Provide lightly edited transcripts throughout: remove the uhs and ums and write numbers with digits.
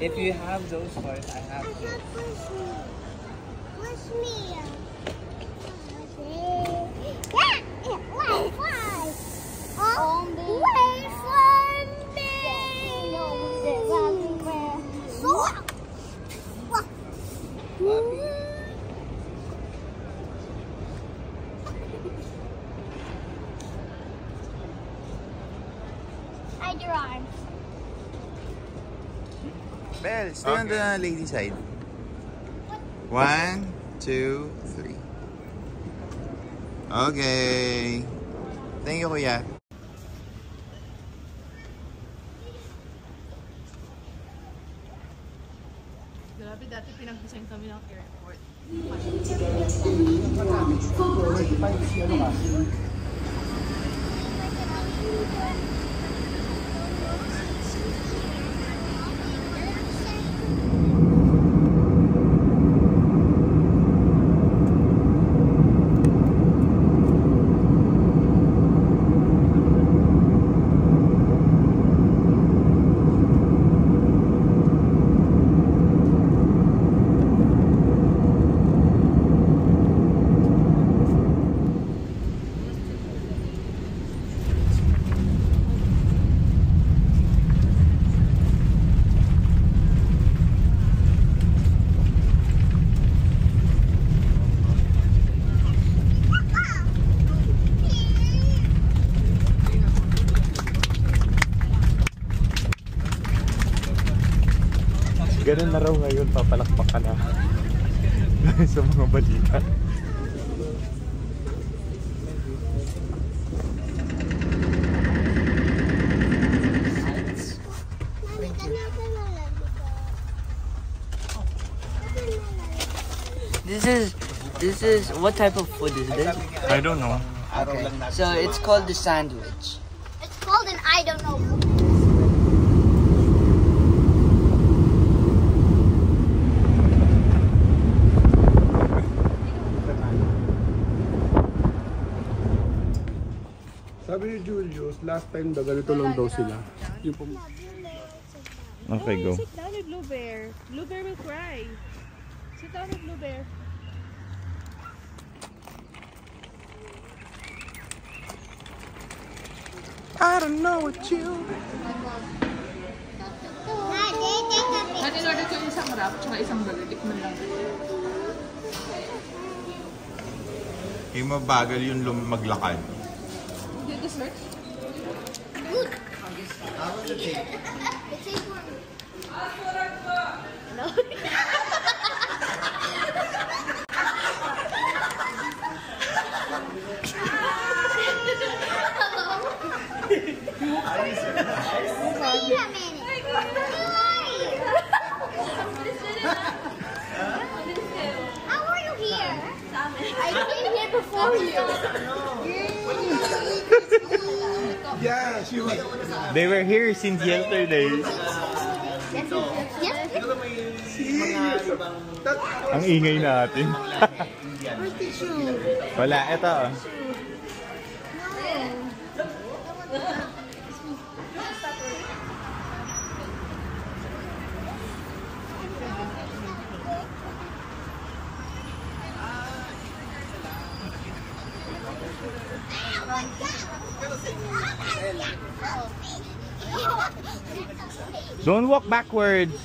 If you have those toys, I have this. Push me. Yeah, wait for me. Hide your arms. Belle, stay on the lady side. 1, 2, 3. Okay. Thank you, kuya. Grabe, dati pinag-design kami ng airport. Ganun na raw ngayon, papalakpak ka na sa mga balita. This is what type of food is this? I don't know. Okay. So it's called the sandwich. It's called an I don't know. Sabi ni Julius, last time daw ganito lang daw sila. Yung Okay, go. Sit down with Blue Bear. Blue Bear will cry. Sit down with Blue Bear. I don't know what you... Natin order ko yung isang wrap tsaka isang burger. Tikman lang. Yung mabagal yung maglakad. Did you search? Good. How was the cake? It's important. No. How are you here? I came here before you. Yeah, she was... They were here since yesterday. Ang ingay natin. Wala, ito. Don't walk backwards.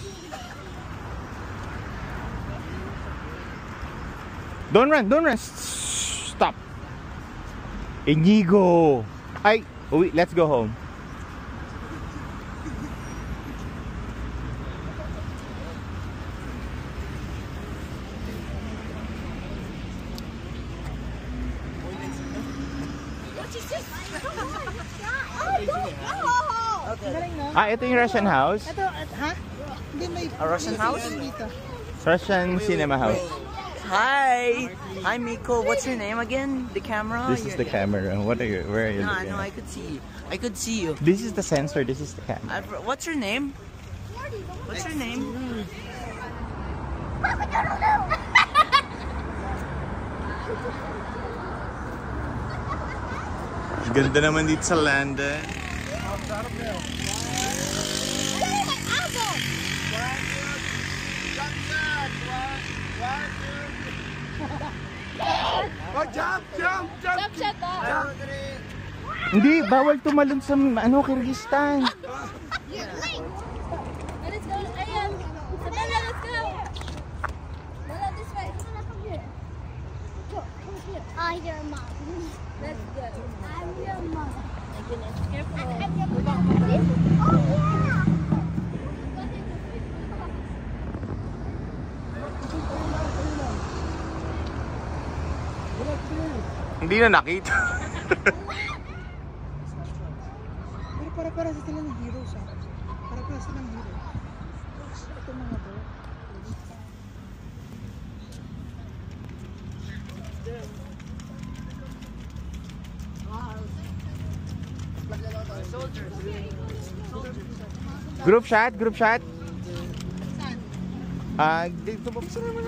Don't run, don't run. Stop. Inigo. Ay, wait, let's go home. Ah, ito yung Russian house? Ito, ha? Hindi may... A Russian house? Russian cinema house. Hi! Hi, Miko. What's your name again? The camera? This is the camera. What are you? Where are you? No, looking no, at? I could see you. I could see you. This is the sensor. This is the camera. What's your name? What's your name? Ganda naman dito sa land. Look at my apple. Hindi, bawal tumalon sa ano, Kyrgyzstan. Let's go. Ayan. Sabella, let's go. Bella, this way. Come here. Go, come here. I'm your mom. Let's go. I'm your mom. My goodness. Careful. I'm your mom. Oh, yeah. Hindi na nakita. Pero para sa sila ng heroes ha. Para sila ng heroes. Ito mga to. Group shot, group shot. Dito ba sa naman?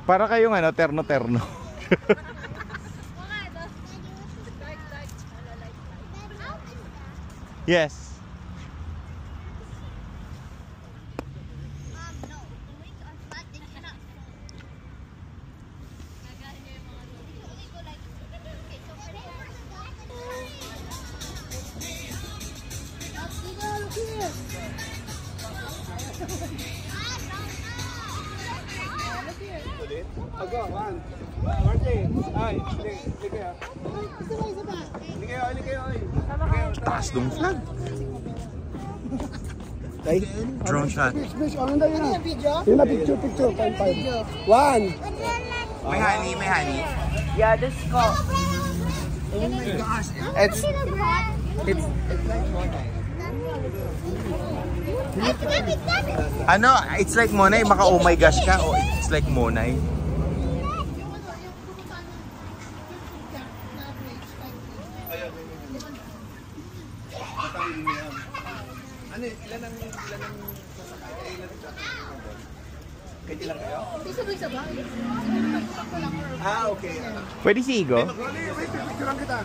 Para kayong ano, terno-terno. Yes. Go, one. Martin, ay, hindi kayo. Hindi kayo. Taas ng flag. Drone shot. Please, ano na yun? Yun na, picture. 5. One. May honey. Yeah, this is called. It's ano, it's like Monay, maka oh my gosh ka, o it's like Monay. Ano, ilan ang sasakay? Kaya lang kayo? Sabay-sabay. Ah, okay. Pwede si Igo? Wait, picture lang kita.